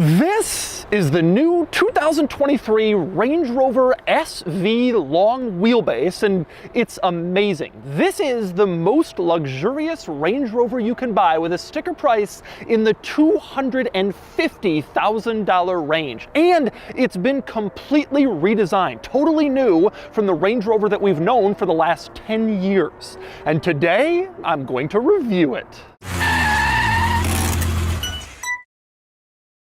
This is the new 2023 Range Rover SV long wheelbase, and it's amazing. This is the most luxurious Range Rover you can buy with a sticker price in the $250,000 range. And it's been completely redesigned, totally new from the Range Rover that we've known for the last 10 years. And today, I'm going to review it.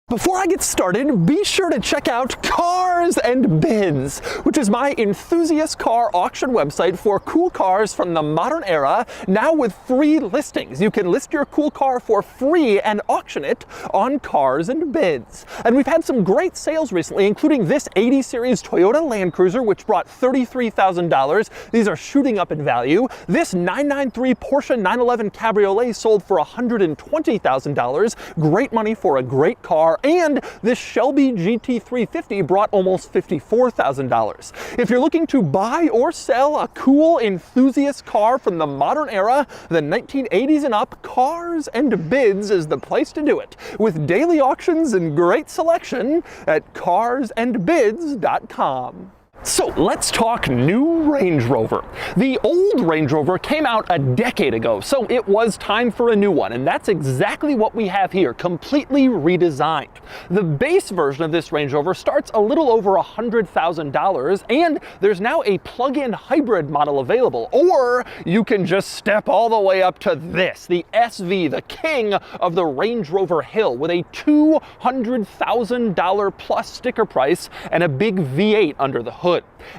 Before I get started, be sure to check out Cars and Bids, which is my enthusiast car auction website for cool cars from the modern era, now with free listings. You can list your cool car for free and auction it on Cars and Bids. And we've had some great sales recently, including this 80 series Toyota Land Cruiser, which brought $33,000. These are shooting up in value. This 993 Porsche 911 Cabriolet sold for $120,000. Great money for a great car. And this Shelby GT350 brought almost $54,000. If you're looking to buy or sell a cool enthusiast car from the modern era, the 1980s and up, Cars and Bids is the place to do it, with daily auctions and great selection at carsandbids.com. So let's talk new Range Rover. The old Range Rover came out a decade ago, so it was time for a new one, and that's exactly what we have here, completely redesigned. The base version of this Range Rover starts a little over $100,000, and there's now a plug-in hybrid model available, or you can just step all the way up to this, the SV, the king of the Range Rover Hill, with a $200,000 plus sticker price and a big V8 under the hood.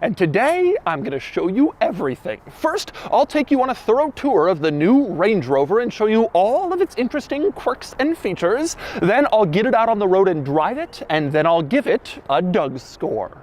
And today, I'm going to show you everything. First, I'll take you on a thorough tour of the new Range Rover and show you all of its interesting quirks and features. Then I'll get it out on the road and drive it, and then I'll give it a Doug score.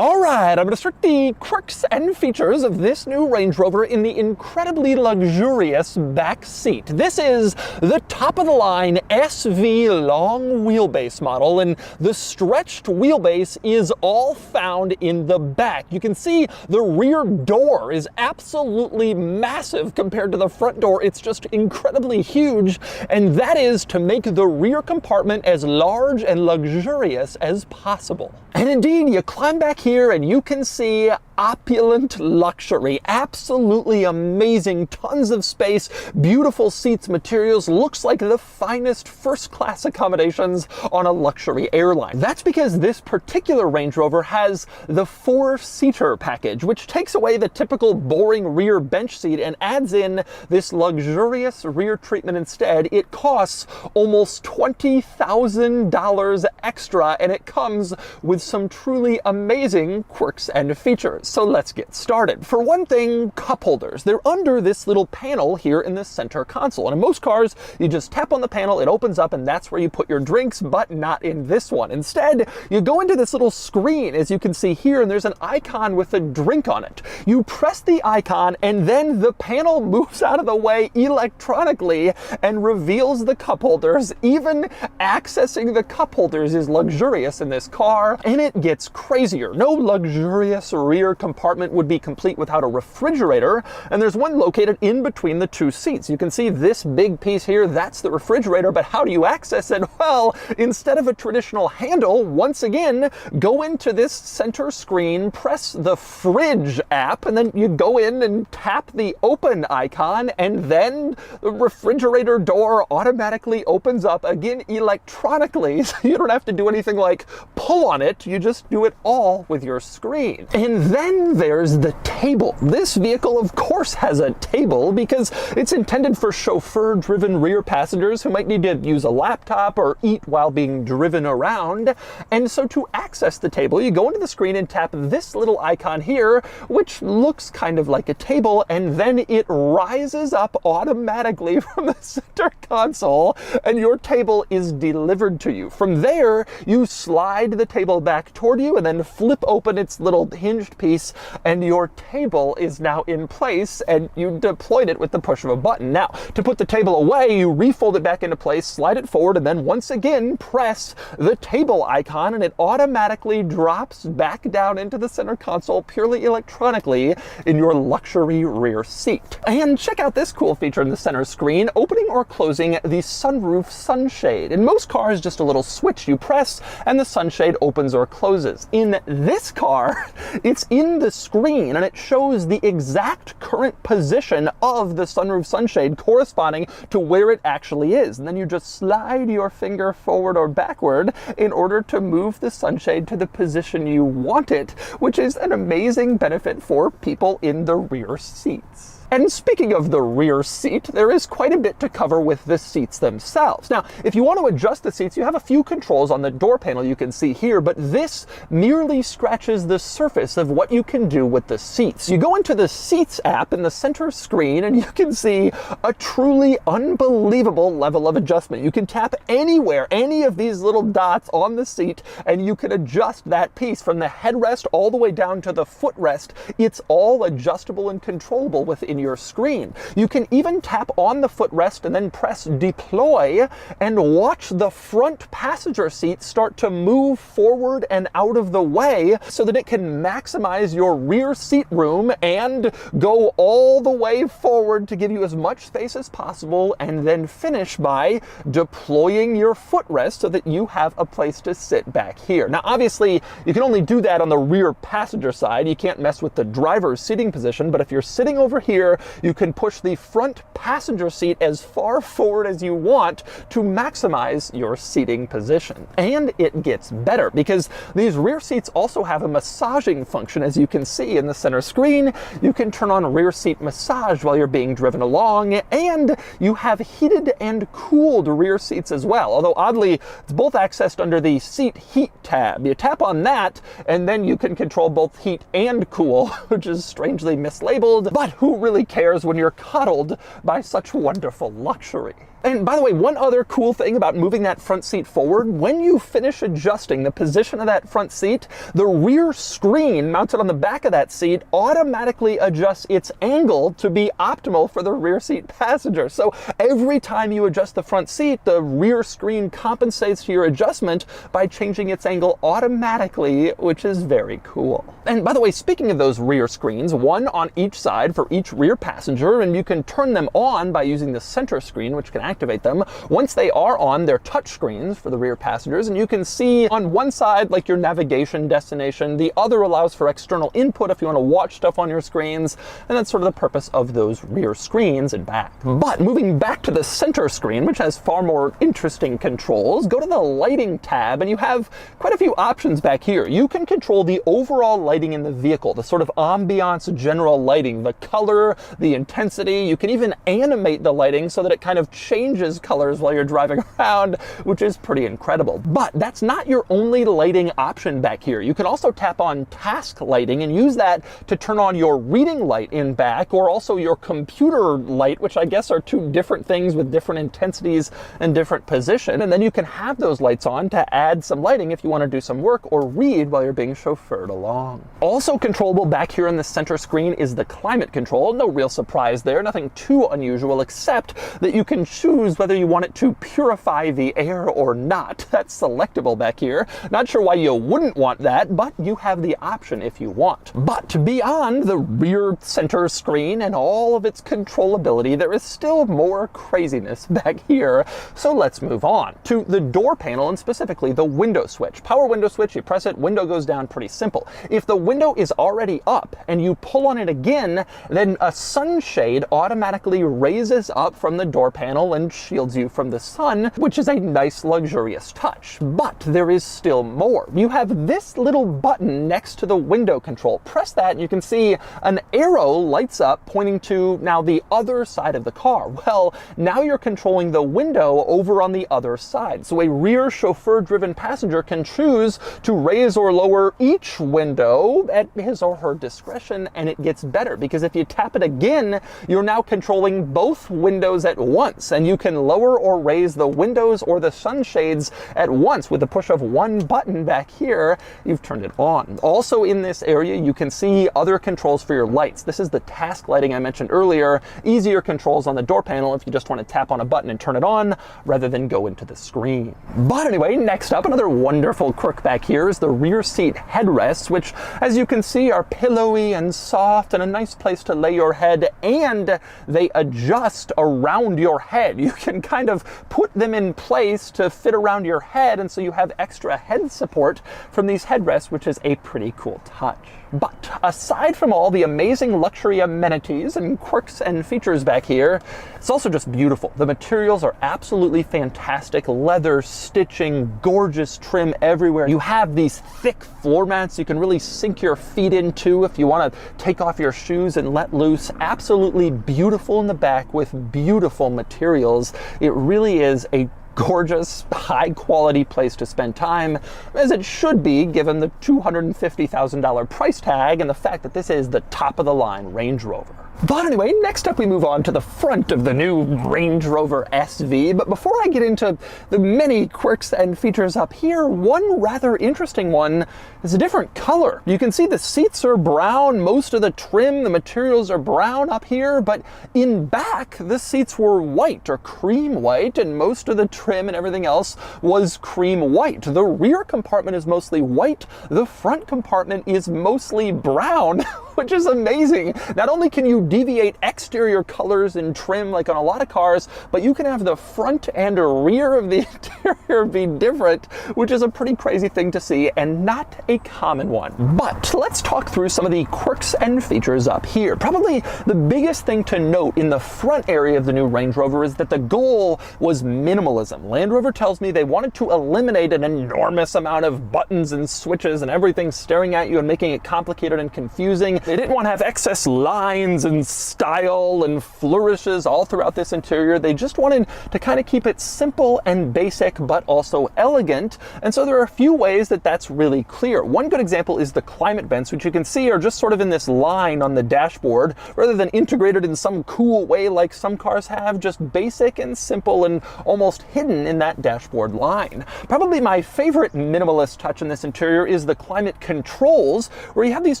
All right, I'm going to start the quirks and features of this new Range Rover in the incredibly luxurious back seat. This is the top-of-the-line SV long wheelbase model, and the stretched wheelbase is all found in the back. You can see the rear door is absolutely massive compared to the front door. It's just incredibly huge, and that is to make the rear compartment as large and luxurious as possible. And indeed, you climb back here and you can see opulent luxury. Absolutely amazing. Tons of space, beautiful seats, materials. Looks like the finest first-class accommodations on a luxury airline. That's because this particular Range Rover has the 4-seater package, which takes away the typical boring rear bench seat and adds in this luxurious rear treatment instead. It costs almost $20,000 extra, and it comes with some truly amazing quirks and features. So let's get started. For one thing, cup holders. They're under this little panel here in the center console. And in most cars, you just tap on the panel, it opens up, and that's where you put your drinks, but not in this one. Instead, you go into this little screen, as you can see here, and there's an icon with a drink on it. You press the icon, and then the panel moves out of the way electronically and reveals the cup holders. Even accessing the cup holders is luxurious in this car, and it gets crazier. No luxurious rear compartment would be complete without a refrigerator, and there's one located in between the two seats. You can see this big piece here, that's the refrigerator, but how do you access it? Well, instead of a traditional handle, once again, go into this center screen, press the fridge app, and then you go in and tap the open icon, and then the refrigerator door automatically opens up, again electronically, so you don't have to do anything like pull on it, you just do it all with your screen. And then there's the table. This vehicle, of course, has a table because it's intended for chauffeur-driven rear passengers who might need to use a laptop or eat while being driven around. And so to access the table, you go into the screen and tap this little icon here, which looks kind of like a table, and then it rises up automatically from the center console, and your table is delivered to you. From there, you slide the table back toward you and then flip open its little hinged piece piece, and your table is now in place, and you deployed it with the push of a button. Now, to put the table away, you refold it back into place, slide it forward, and then once again press the table icon, and it automatically drops back down into the center console purely electronically in your luxury rear seat. And check out this cool feature in the center screen, opening or closing the sunroof sunshade. In most cars, just a little switch you press and the sunshade opens or closes. In this car, it's in the screen and it shows the exact current position of the sunroof sunshade corresponding to where it actually is. And then you just slide your finger forward or backward in order to move the sunshade to the position you want it, which is an amazing benefit for people in the rear seats. And speaking of the rear seat, there is quite a bit to cover with the seats themselves. Now, if you want to adjust the seats, you have a few controls on the door panel you can see here, but this merely scratches the surface of what you can do with the seats. You go into the Seats app in the center screen and you can see a truly unbelievable level of adjustment. You can tap anywhere, any of these little dots on the seat, and you can adjust that piece from the headrest all the way down to the footrest. It's all adjustable and controllable within your screen. You can even tap on the footrest and then press deploy and watch the front passenger seat start to move forward and out of the way so that it can maximize your rear seat room and go all the way forward to give you as much space as possible, and then finish by deploying your footrest so that you have a place to sit back here. Now, obviously, you can only do that on the rear passenger side. You can't mess with the driver's seating position, but if you're sitting over here, you can push the front passenger seat as far forward as you want to maximize your seating position. And it gets better because these rear seats also have a massaging function. As you can see in the center screen, you can turn on rear seat massage while you're being driven along, and you have heated and cooled rear seats as well. Although oddly, it's both accessed under the seat heat tab. You tap on that, and then you can control both heat and cool, which is strangely mislabeled, but who really cares when you're coddled by such wonderful luxury? And by the way, one other cool thing about moving that front seat forward, when you finish adjusting the position of that front seat, the rear screen mounted on the back of that seat automatically adjusts its angle to be optimal for the rear seat passenger. So every time you adjust the front seat, the rear screen compensates for your adjustment by changing its angle automatically, which is very cool. And by the way, speaking of those rear screens, one on each side for each rear passenger, and you can turn them on by using the center screen, which can activate them. Once they are on, they're touch screens for the rear passengers, and you can see on one side like your navigation destination. The other allows for external input if you want to watch stuff on your screens, and that's sort of the purpose of those rear screens and back. But moving back to the center screen, which has far more interesting controls, go to the lighting tab, and you have quite a few options back here. You can control the overall lighting in the vehicle, the sort of ambiance general lighting, the color, the intensity. You can even animate the lighting so that it kind of changes colors while you're driving around, which is pretty incredible. But that's not your only lighting option back here. You can also tap on task lighting and use that to turn on your reading light in back, or also your computer light, which I guess are two different things with different intensities and different position. And then you can have those lights on to add some lighting if you want to do some work or read while you're being chauffeured along. Also controllable back here in the center screen is the climate control. No real surprise there, nothing too unusual, except that you can choose whether you want it to purify the air or not. That's selectable back here. Not sure why you wouldn't want that, but you have the option if you want. But beyond the rear center screen and all of its controllability, there is still more craziness back here. So let's move on to the door panel, and specifically the window switch. Power window switch, you press it, window goes down, pretty simple. If the window is already up and you pull on it again, then a sunshade automatically raises up from the door panel and shields you from the sun, which is a nice luxurious touch. But there is still more. You have this little button next to the window control. Press that and you can see an arrow lights up pointing to now the other side of the car. Well, now you're controlling the window over on the other side. So a rear chauffeur-driven passenger can choose to raise or lower each window at his or her discretion, and it gets better because if you tap but again, you're now controlling both windows at once, and you can lower or raise the windows or the sunshades at once with the push of one button back here. You've turned it on. Also in this area, you can see other controls for your lights. This is the task lighting I mentioned earlier. Easier controls on the door panel if you just want to tap on a button and turn it on rather than go into the screen. But anyway, next up, another wonderful quirk back here is the rear seat headrests, which as you can see are pillowy and soft and a nice place to lay your head, and they adjust around your head. You can kind of put them in place to fit around your head, and so you have extra head support from these headrests, which is a pretty cool touch. But aside from all the amazing luxury amenities and quirks and features back here, it's also just beautiful. The materials are absolutely fantastic. Leather, stitching, gorgeous trim everywhere. You have these thick floor mats you can really sink your feet into if you want to take off your shoes and let loose. Absolutely beautiful in the back with beautiful materials. It really is a gorgeous, high-quality place to spend time, as it should be given the $250,000 price tag and the fact that this is the top-of-the-line Range Rover. But anyway, next up we move on to the front of the new Range Rover SV. But before I get into the many quirks and features up here, one rather interesting one is a different color. You can see the seats are brown, most of the trim, the materials are brown up here, but in back, the seats were white or cream white, and most of the trim and everything else was cream white. The rear compartment is mostly white, the front compartment is mostly brown, which is amazing. Not only can you deviate exterior colors and trim like on a lot of cars, but you can have the front and rear of the interior be different, which is a pretty crazy thing to see and not a common one. But let's talk through some of the quirks and features up here. Probably the biggest thing to note in the front area of the new Range Rover is that the goal was minimalism. Land Rover tells me they wanted to eliminate an enormous amount of buttons and switches and everything staring at you and making it complicated and confusing. They didn't want to have excess lines and style and flourishes all throughout this interior. They just wanted to kind of keep it simple and basic, but also elegant. And so there are a few ways that that's really clear. One good example is the climate vents, which you can see are just sort of in this line on the dashboard, rather than integrated in some cool way like some cars have, just basic and simple and almost hidden in that dashboard line. Probably my favorite minimalist touch in this interior is the climate controls, where you have these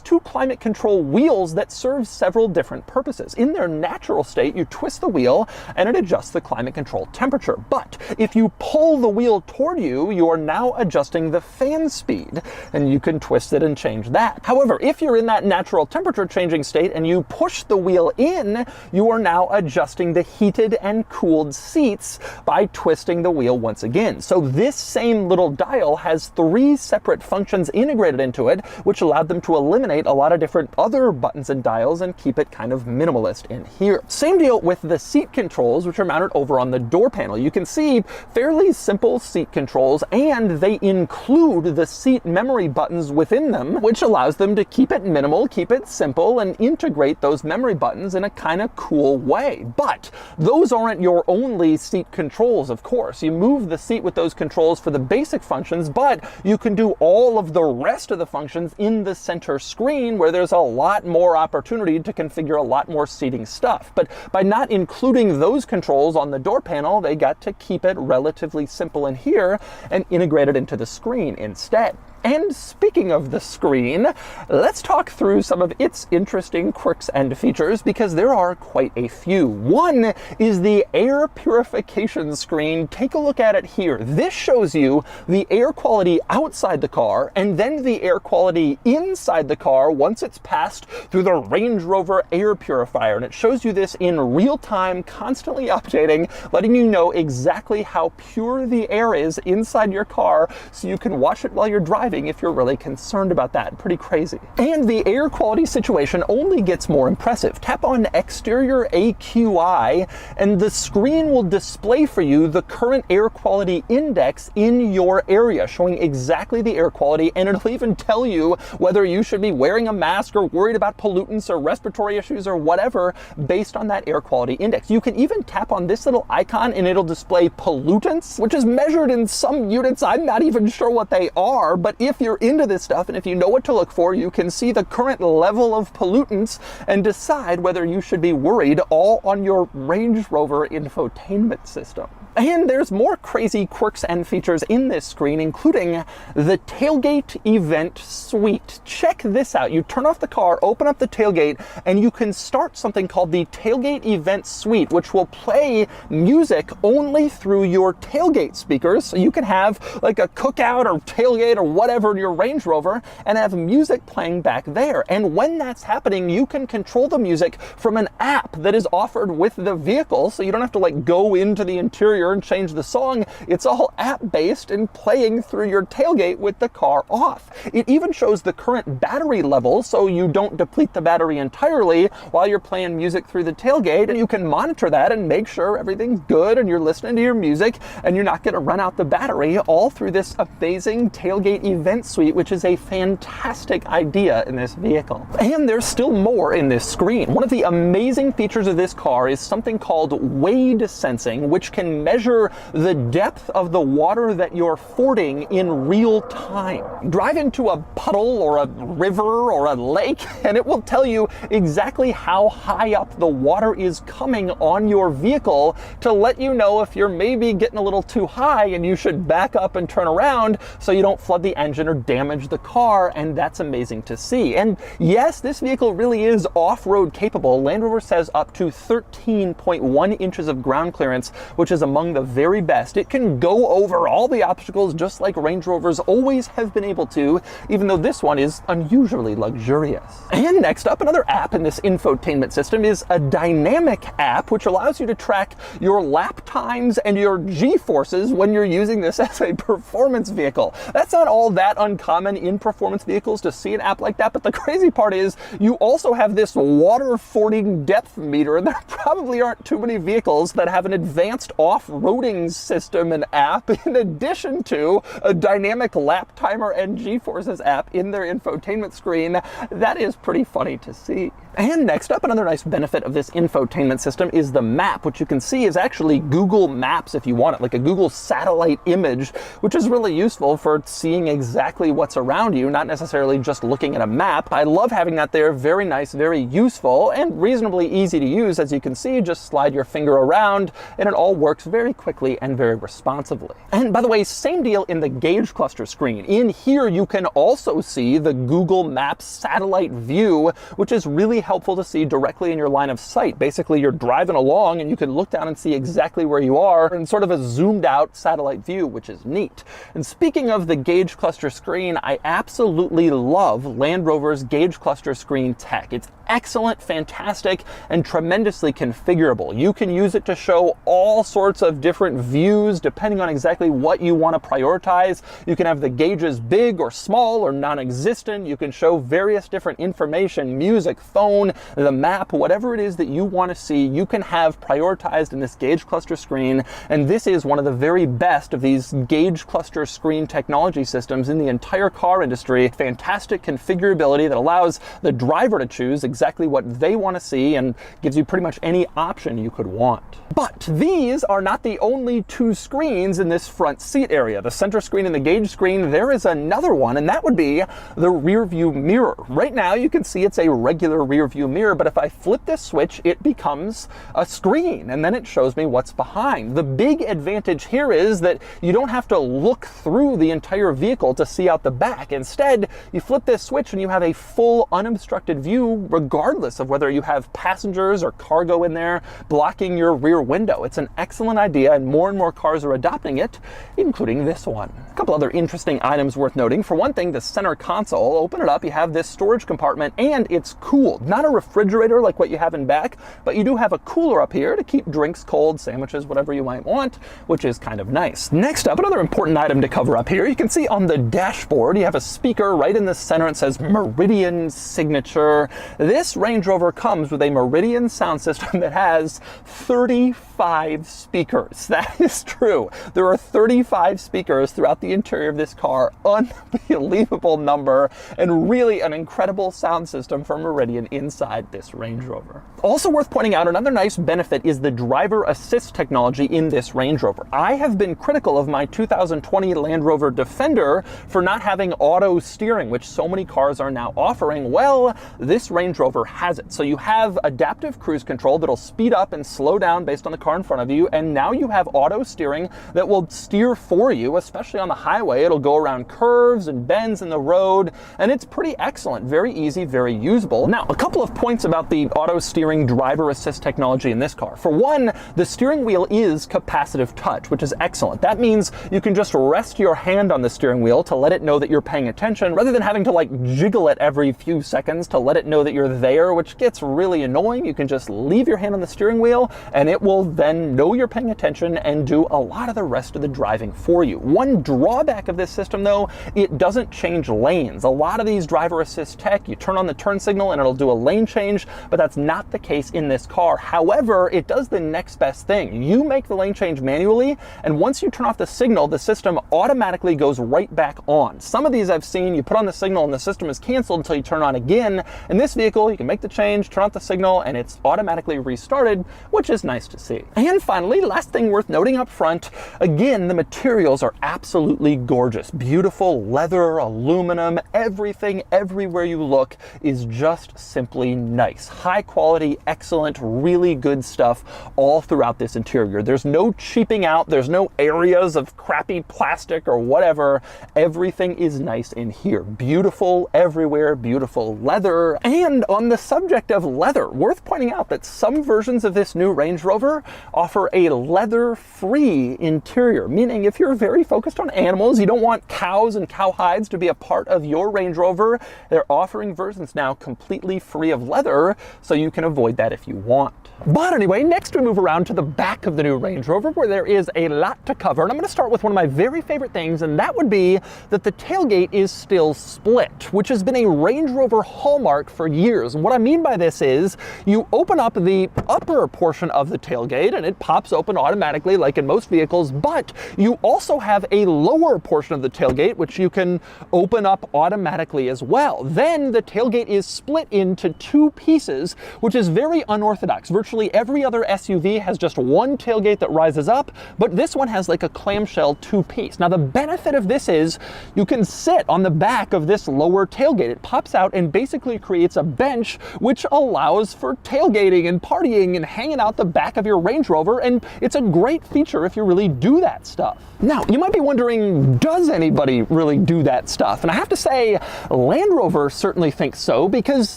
two climate control wheels that serve several different purposes. In their natural state, you twist the wheel and it adjusts the climate control temperature. But if you pull the wheel toward you, you are now adjusting the fan speed, and you can twist it and change that. However, if you're in that natural temperature changing state and you push the wheel in, you are now adjusting the heated and cooled seats by twisting the wheel once again. So this same little dial has three separate functions integrated into it, which allowed them to eliminate a lot of different other buttons and dials and keep it kind of minimalist in here. Same deal with the seat controls, which are mounted over on the door panel. You can see fairly simple seat controls, and they include the seat memory buttons within them, which allows them to keep it minimal, keep it simple, and integrate those memory buttons in a kind of cool way. But those aren't your only seat controls, of course. You move the seat with those controls for the basic functions, but you can do all of the rest of the functions in the center screen, where there's a lot more opportunity to configure a lot more seating stuff. But by not including those controls on the door panel, they got to keep it relatively simple in here and integrate it into the screen instead. And speaking of the screen, let's talk through some of its interesting quirks and features, because there are quite a few. One is the air purification screen. Take a look at it here. This shows you the air quality outside the car and then the air quality inside the car once it's passed through the Range Rover air purifier. And it shows you this in real time, constantly updating, letting you know exactly how pure the air is inside your car so you can watch it while you're driving if you're really concerned about that. Pretty crazy. And the air quality situation only gets more impressive. Tap on Exterior AQI and the screen will display for you the current air quality index in your area, showing exactly the air quality, and it'll even tell you whether you should be wearing a mask or worried about pollutants or respiratory issues or whatever based on that air quality index. You can even tap on this little icon and it'll display pollutants, which is measured in some units. I'm not even sure what they are, but if you're into this stuff and if you know what to look for, you can see the current level of pollutants and decide whether you should be worried, all on your Range Rover infotainment system. And there's more crazy quirks and features in this screen, including the tailgate event suite. Check this out. You turn off the car, open up the tailgate, and you can start something called the tailgate event suite, which will play music only through your tailgate speakers. So you can have like a cookout or tailgate or whatever in your Range Rover and have music playing back there. And when that's happening, you can control the music from an app that is offered with the vehicle. So you don't have to like go into the interior and change the song. It's all app-based and playing through your tailgate with the car off. It even shows the current battery level so you don't deplete the battery entirely while you're playing music through the tailgate, and you can monitor that and make sure everything's good and you're listening to your music and you're not going to run out the battery, all through this amazing tailgate event suite, which is a fantastic idea in this vehicle. And there's still more in this screen. One of the amazing features of this car is something called wade sensing, which can measure the depth of the water that you're fording in real time. Drive into a puddle or a river or a lake and it will tell you exactly how high up the water is coming on your vehicle to let you know if you're maybe getting a little too high and you should back up and turn around so you don't flood the engine or damage the car. And that's amazing to see. And yes, this vehicle really is off-road capable. Land Rover says up to 13.1 inches of ground clearance, which is among the very best. It can go over all the obstacles just like Range Rovers always have been able to, even though this one is unusually luxurious. And next up, another app in this infotainment system is a dynamic app which allows you to track your lap times and your G-forces when you're using this as a performance vehicle. That's not all that uncommon in performance vehicles to see an app like that, but the crazy part is you also have this water fording depth meter, and there probably aren't too many vehicles that have an advanced off-roading system and app in addition to a dynamic lap timer and G-forces app in their infotainment screen. That is pretty funny to see. And next up, another nice benefit of this infotainment system is the map, which you can see is actually Google Maps if you want it, like a Google satellite image, which is really useful for seeing exactly what's around you, not necessarily just looking at a map. I love having that there. Very nice, very useful, and reasonably easy to use. As you can see, just slide your finger around and it all works very quickly and very responsively. And by the way, same deal in the gauge cluster screen. In here, you can also see the Google Maps satellite view, which is really helpful to see directly in your line of sight. Basically, you're driving along and you can look down and see exactly where you are in sort of a zoomed out satellite view, which is neat. And speaking of the gauge cluster screen, I absolutely love Land Rover's gauge cluster screen tech. It's excellent, fantastic, and tremendously configurable. You can use it to show all sorts of different views depending on exactly what you want to prioritize. You can have the gauges big or small or non-existent. You can show various different information, music, phone, the map, whatever it is that you want to see, you can have prioritized in this gauge cluster screen. And this is one of the very best of these gauge cluster screen technology systems in the entire car industry. Fantastic configurability that allows the driver to choose exactly what they want to see and gives you pretty much any option you could want. But these are not the only two screens in this front seat area. The center screen and the gauge screen, there is another one, and that would be the rear view mirror. Right now you can see it's a regular rear view mirror, but if I flip this switch, it becomes a screen and then it shows me what's behind. The big advantage here is that you don't have to look through the entire vehicle to see out the back. Instead, you flip this switch and you have a full unobstructed view regardless of whether you have passengers or cargo in there blocking your rear window. It's an excellent idea and more cars are adopting it, including this one. A couple other interesting items worth noting. For one thing, the center console, open it up, you have this storage compartment and it's cooled. Not a refrigerator like what you have in back, but you do have a cooler up here to keep drinks cold, sandwiches, whatever you might want, which is kind of nice. Next up, another important item to cover up here. You can see on the dashboard, you have a speaker right in the center. It says Meridian Signature. This Range Rover comes with a Meridian sound system that has 35 speakers. That is true. There are 35 speakers throughout the interior of this car. Unbelievable number, and really an incredible sound system for Meridian inside this Range Rover. Also worth pointing out, another nice benefit is the driver assist technology in this Range Rover. I have been critical of my 2020 Land Rover Defender for not having auto steering, which so many cars are now offering. Well, this Range Rover has it. So you have adaptive cruise control that'll speed up and slow down based on the car in front of you, and now you have auto steering that will steer for you, especially on the highway. It'll go around curves and bends in the road, and it's pretty excellent. Very easy, very usable. Now, a couple of points about the auto steering driver assist technology in this car. For one, the steering wheel is capacitive touch, which is excellent. That means you can just rest your hand on the steering wheel to let it know that you're paying attention, rather than having to like jiggle it every few seconds to let it know that you're there, which gets really annoying. You can just leave your hand on the steering wheel and it will then know you're paying attention and do a lot of the rest of the driving for you. One drawback of this system though, it doesn't change lanes. A lot of these driver assist tech, you turn on the turn signal and it'll do a lane change, but that's not the case in this car. However, it does the next best thing. You make the lane change manually, and once you turn off the signal, the system automatically goes right back on. Some of these I've seen, you put on the signal and the system is canceled until you turn on again. In this vehicle, you can make the change, turn off the signal, and it's automatically restarted, which is nice to see. And finally, last thing worth noting up front, again, the materials are absolutely gorgeous. Beautiful leather, aluminum, everything, everywhere you look is just simply nice. High quality, excellent, really good stuff all throughout this interior. There's no cheaping out, there's no areas of crappy plastic or whatever. Everything is nice in here. Beautiful everywhere, beautiful leather. And on the subject of leather, worth pointing out that some versions of this new Range Rover offer a leather-free interior, meaning if you're very focused on animals, you don't want cows and cowhides to be a part of your Range Rover, they're offering versions now completely free of leather, so you can avoid that if you want. But anyway, next we move around to the back of the new Range Rover, where there is a lot to cover, and I'm going to start with one of my very favorite things, and that would be that the tailgate is still split, which has been a Range Rover hallmark for years. And what I mean by this is you open up the upper portion of the tailgate and it pops open automatically like in most vehicles, but you also have a lower portion of the tailgate which you can open up automatically as well. Then the tailgate is split into two pieces, which is very unorthodox. Virtually every other SUV has just one tailgate that rises up, but this one has like a clamshell two-piece. Now the benefit of this is you can sit on the back of this lower tailgate. It pops out and basically creates a bench which allows for tailgating and partying and hanging out the back of your Range Rover, and it's a great feature if you really do that stuff. Now, you might be wondering, does anybody really do that stuff? And I have to say, Land Rover certainly thinks so, because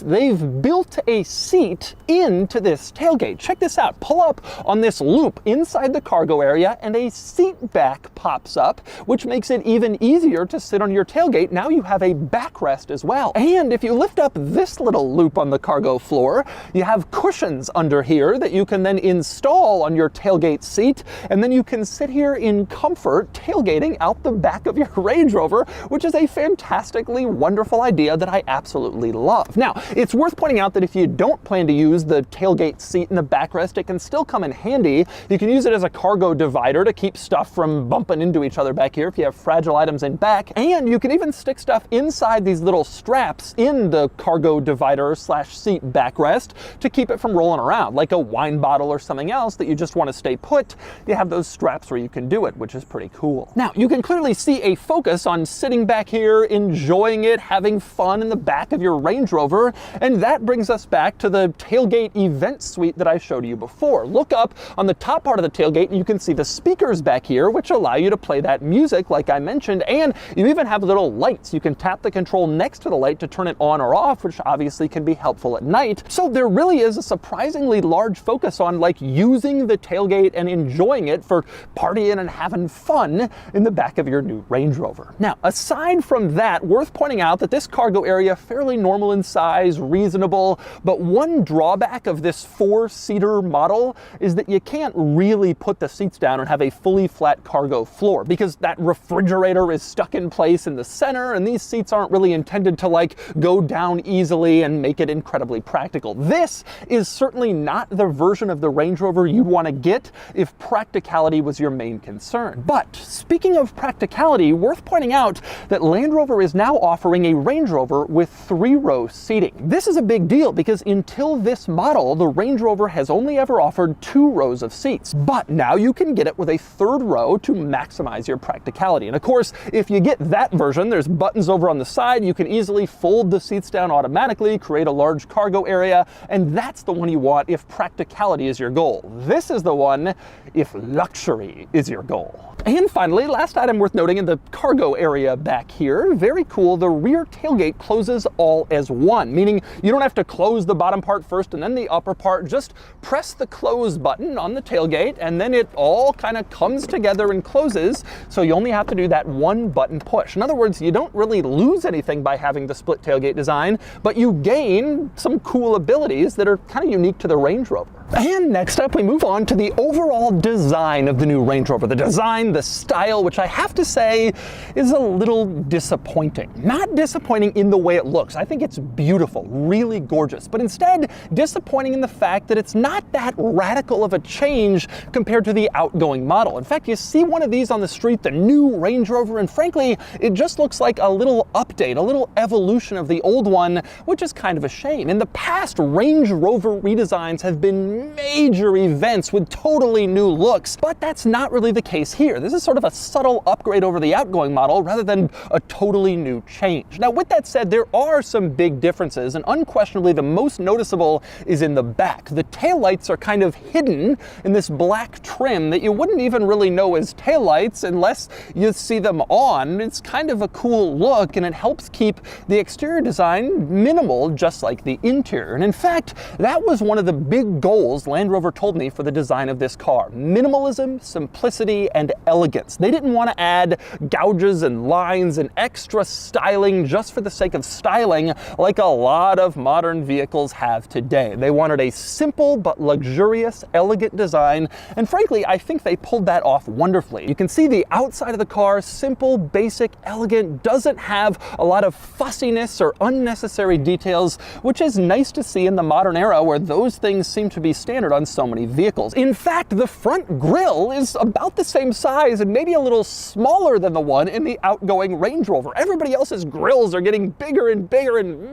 they've built a seat into this tailgate. Check this out. Pull up on this loop inside the cargo area and a seat back pops up, which makes it even easier to sit on your tailgate. Now you have a backrest as well. And if you lift up this little loop on the cargo floor, you have cushions under here that you can then install on your tailgate seat, and then you can sit here in comfort tailgating out the back of your Range Rover, which is a fantastically wonderful idea that I absolutely love. Now, it's worth pointing out that if you don't plan to use the tailgate seat in the backrest, it can still come in handy. You can use it as a cargo divider to keep stuff from bumping into each other back here if you have fragile items in back, and you can even stick stuff inside these little straps in the cargo divider slash seat backrest to keep it from rolling around, like a wine bottle or something else that you just want to stay put. You have those straps where you can do it, which is pretty cool. Now, you can clearly see a focus on sitting back here, enjoying it, having fun in the back of your Range Rover, and that brings us back to the tailgate event suite that I showed you before. Look up on the top part of the tailgate and you can see the speakers back here, which allow you to play that music like I mentioned, and you even have little lights. You can tap the control next to the light to turn it on or off, which obviously can be helpful at night. So there really is a surprisingly large focus on like using the tailgate and enjoying it for partying and having fun in the back of your new Range Rover. Now, aside from that, worth pointing out that this cargo area fairly normal in size, reasonable, but one drawback of this four-seater model is that you can't really put the seats down and have a fully flat cargo floor, because that refrigerator is stuck in place in the center, and these seats aren't really intended to like go down easily and make it incredibly practical. This is certainly not the version of the Range Rover you'd want to get if practicality was your main concern. But speaking of practicality, worth pointing out that Land Rover is now offering a Range Rover with 3-row seating. This is is a big deal because until this model, the Range Rover has only ever offered 2 rows of seats. But now you can get it with a 3rd row to maximize your practicality. And of course, if you get that version, there's buttons over on the side. You can easily fold the seats down automatically, create a large cargo area, and that's the one you want if practicality is your goal. This is the one if luxury is your goal. And finally, last item worth noting in the cargo area back here, very cool, the rear tailgate closes all as one, meaning you don't have to close the bottom part first and then the upper part. Just press the close button on the tailgate and then it all kind of comes together and closes, so you only have to do that one button push. In other words, you don't really lose anything by having the split tailgate design, but you gain some cool abilities that are kind of unique to the Range Rover. And next up, we move on to the overall design of the new Range Rover. The design, the style, which I have to say is a little disappointing. Not disappointing in the way it looks. I think it's beautiful, really gorgeous, but instead disappointing in the fact that it's not that radical of a change compared to the outgoing model. In fact, you see one of these on the street, the new Range Rover, and frankly, it just looks like a little update, a little evolution of the old one, which is kind of a shame. In the past, Range Rover redesigns have been major events with totally new looks, but that's not really the case here. This is sort of a subtle upgrade over the outgoing model rather than a totally new change. Now, with that said, there are some big differences, and unquestionably the most noticeable is in the back. The taillights are kind of hidden in this black trim that you wouldn't even really know as taillights unless you see them on. It's kind of a cool look, and it helps keep the exterior design minimal, just like the interior. And in fact, that was one of the big goals Land Rover told me for the design of this car. Minimalism, simplicity, and elegance. They didn't want to add gouges and lines and extra styling just for the sake of styling like a lot of modern vehicles have today. They wanted a simple but luxurious, elegant design, and frankly, I think they pulled that off wonderfully. You can see the outside of the car, simple, basic, elegant, doesn't have a lot of fussiness or unnecessary details, which is nice to see in the modern era where those things seem to be standard on so many vehicles. In fact, the front grille is about the same size and maybe a little smaller than the one in the outgoing Range Rover. Everybody else's grills are getting bigger and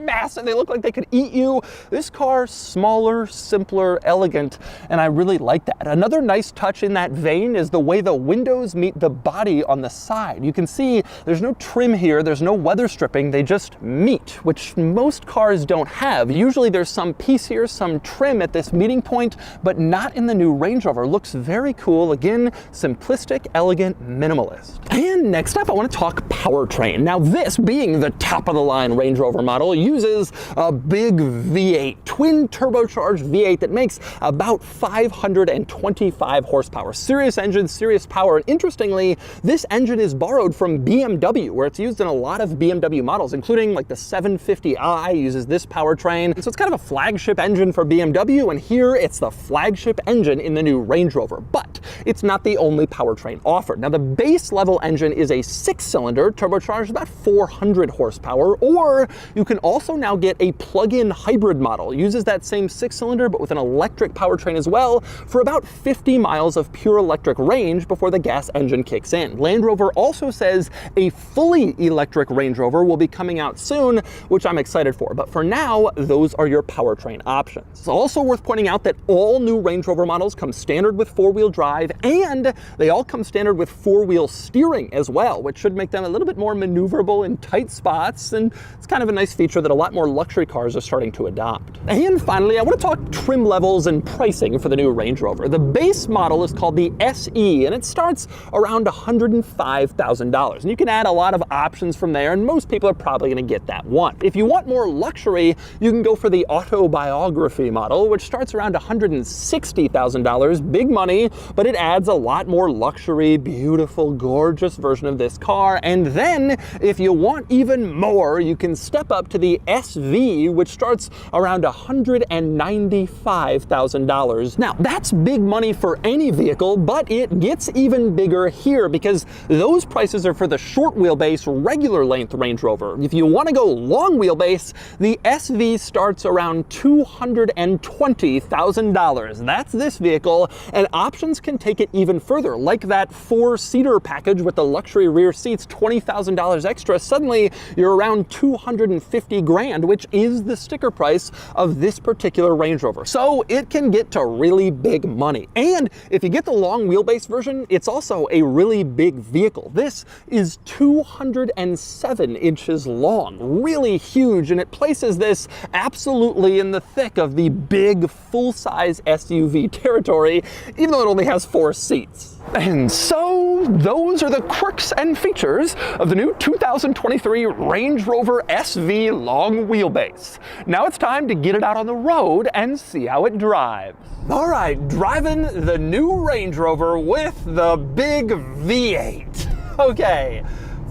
massive. They look like they could eat you. This car, smaller, simpler, elegant, and I really like that. Another nice touch in that vein is the way the windows meet the body on the side. You can see there's no trim here, there's no weather stripping, they just meet, which most cars don't have. Usually there's some piece here, some trim at this meeting point, but not in the new Range Rover. Looks very cool. Again, simplistic, elegant, minimalist. And next up, I want to talk powertrain. Now, this being the top of the line Range Rover model uses a big V8, twin turbocharged V8 that makes about 525 horsepower. Serious engine, serious power. And interestingly, this engine is borrowed from BMW, where it's used in a lot of BMW models, including like the 750i uses this powertrain. So it's kind of a flagship engine for BMW, and here it's the flagship engine in the new Range Rover. But it's not the only powertrain offered. Now, the base level engine is a 6-cylinder turbocharged about 400 horsepower, or you can also now get a plug-in hybrid model. It uses that same 6-cylinder but with an electric powertrain as well for about 50 miles of pure electric range before the gas engine kicks in. Land Rover also says a fully electric Range Rover will be coming out soon, which I'm excited for. But for now, those are your powertrain options. It's also worth pointing out that all new Range Rover models come standard with 4-wheel drive, and they all come standard with 4-wheel steering as well, which should make them a little bit more maneuverable in tight spots, and it's kind of a nice feature that a lot more luxury cars are starting to adopt. And finally, I want to talk trim levels and pricing for the new Range Rover. The base model is called the SE, and it starts around $105,000. And you can add a lot of options from there, and most people are probably going to get that one. If you want more luxury, you can go for the autobiography model, which starts around $160,000. Big money, but it adds a lot more luxury, beautiful, gorgeous version of this car. And then, if you want even more, you can step up to the SV, which starts around $195,000. Now, that's big money for any vehicle, but it gets even bigger here because those prices are for the short wheelbase, regular length Range Rover. If you want to go long wheelbase, the SV starts around $220,000. That's this vehicle, and options can take take it even further, like that 4-seater package with the luxury rear seats, $20,000 extra, suddenly you're around 250 grand, which is the sticker price of this particular Range Rover. So it can get to really big money. And if you get the long wheelbase version, it's also a really big vehicle. This is 207 inches long, really huge, and it places this absolutely in the thick of the big full-size SUV territory, even though it only has 4 seats. And so those are the quirks and features of the new 2023 Range Rover SV long wheelbase. Now it's time to get it out on the road and see how it drives. All right, driving the new Range Rover with the big V8. Okay,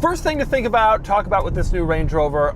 first thing to talk about with this new Range Rover,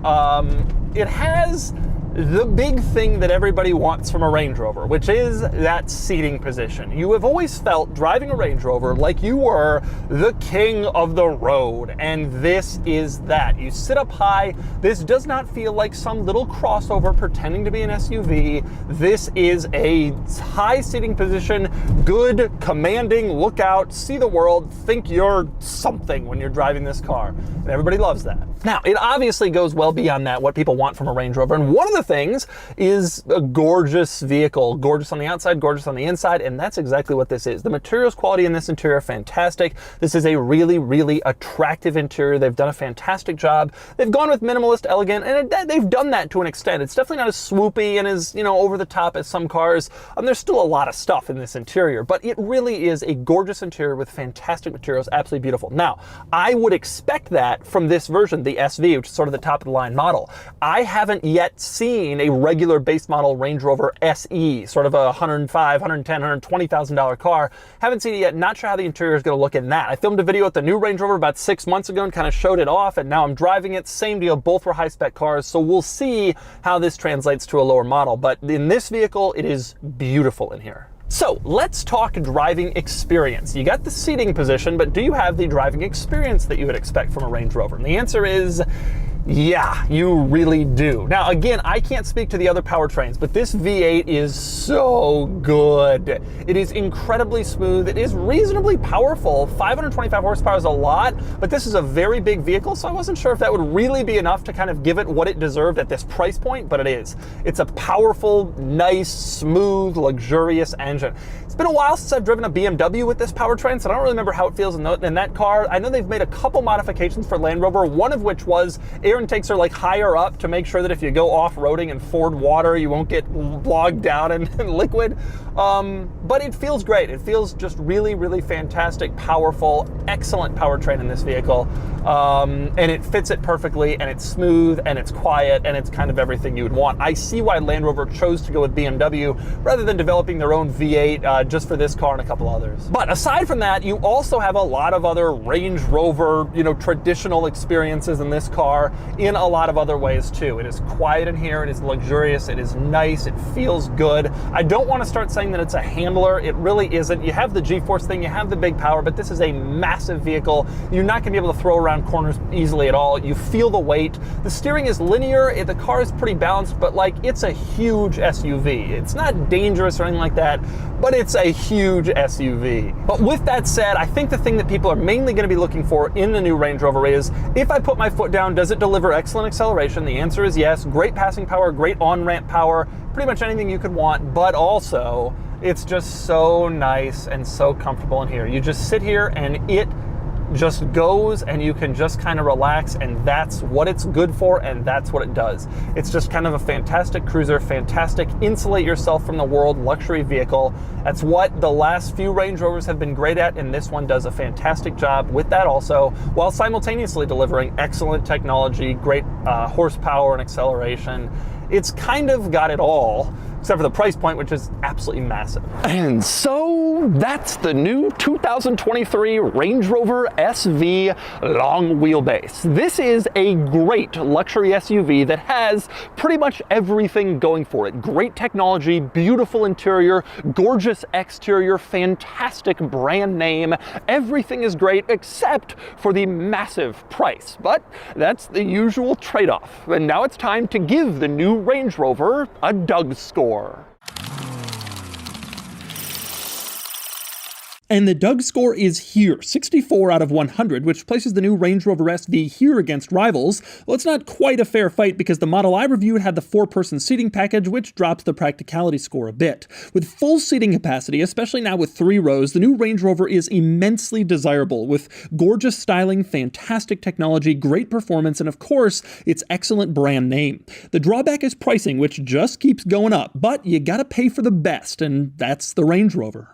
it has the big thing that everybody wants from a Range Rover, which is that seating position. You have always felt driving a Range Rover like you were the king of the road, and this is that. You sit up high. This does not feel like some little crossover pretending to be an SUV. This is a high seating position, good, commanding, look out, see the world, think you're something when you're driving this car. And everybody loves that. Now, it obviously goes well beyond that, what people want from a Range Rover, and one of the things is a gorgeous vehicle, gorgeous on the outside, gorgeous on the inside, and that's exactly what this is. The materials quality in this interior are fantastic. This is a really, really attractive interior. They've done a fantastic job. They've gone with minimalist, elegant, and they've done that to an extent. It's definitely not as swoopy and as, over the top as some cars. There's still a lot of stuff in this interior, but it really is a gorgeous interior with fantastic materials, absolutely beautiful. Now, I would expect that from this version, the SV, which is sort of the top of the line model. I haven't yet seen a regular base model Range Rover SE, sort of a $105,000, $110,000, $120,000 car. Haven't seen it yet. Not sure how the interior is going to look in that. I filmed a video with the new Range Rover about 6 months ago and kind of showed it off, and now I'm driving it. Same deal. Both were high-spec cars, so we'll see how this translates to a lower model. But in this vehicle, it is beautiful in here. So let's talk driving experience. You got the seating position, but do you have the driving experience that you would expect from a Range Rover? And the answer is, yeah, you really do. Now, again, I can't speak to the other powertrains, but this V8 is so good. It is incredibly smooth. It is reasonably powerful. 525 horsepower is a lot, but this is a very big vehicle, so I wasn't sure if that would really be enough to kind of give it what it deserved at this price point, but it is. It's a powerful, nice, smooth, luxurious engine. It's been a while since I've driven a BMW with this powertrain, so I don't really remember how it feels in that car. I know they've made a couple modifications for Land Rover, one of which was air intakes are like higher up to make sure that if you go off-roading and ford water, you won't get bogged down in liquid. But it feels great. It feels just really, really fantastic, powerful, excellent powertrain in this vehicle. And it fits it perfectly, and it's smooth, and it's quiet, and it's kind of everything you would want. I see why Land Rover chose to go with BMW rather than developing their own V8 just for this car and a couple others. But aside from that, you also have a lot of other Range Rover, traditional experiences in this car in a lot of other ways too. It is quiet in here, it is luxurious, it is nice, it feels good. I don't want to start saying that it's a handler. It really isn't. You have the G-force thing, you have the big power, but this is a massive vehicle. You're not going to be able to throw around corners easily at all. You feel the weight. The steering is linear. The car is pretty balanced, but it's a huge SUV. It's not dangerous or anything like that, but it's a huge SUV. But with that said, I think the thing that people are mainly going to be looking for in the new Range Rover is, if I put my foot down, does it deliver excellent acceleration? The answer is yes. Great passing power, great on-ramp power, pretty much anything you could want, but also it's just so nice and so comfortable in here. You just sit here and it just goes, and you can just kind of relax, and that's what it's good for, and that's what it does. It's just kind of a fantastic cruiser, fantastic insulate yourself from the world luxury vehicle. That's what the last few Range Rovers have been great at, and this one does a fantastic job with that also, while simultaneously delivering excellent technology, great horsepower and acceleration. It's kind of got it all, except for the price point, which is absolutely massive. And so that's the new 2023 Range Rover SV long wheelbase. This is a great luxury SUV that has pretty much everything going for it. Great technology, beautiful interior, gorgeous exterior, fantastic brand name. Everything is great except for the massive price, but that's the usual trade-off. And now it's time to give the new Range Rover a Doug score. And the Doug score is here, 64 out of 100, which places the new Range Rover SV here against rivals. Well, it's not quite a fair fight because the model I reviewed had the 4-person seating package, which drops the practicality score a bit. With full seating capacity, especially now with 3 rows, the new Range Rover is immensely desirable, with gorgeous styling, fantastic technology, great performance, and of course, its excellent brand name. The drawback is pricing, which just keeps going up, but you gotta pay for the best, and that's the Range Rover.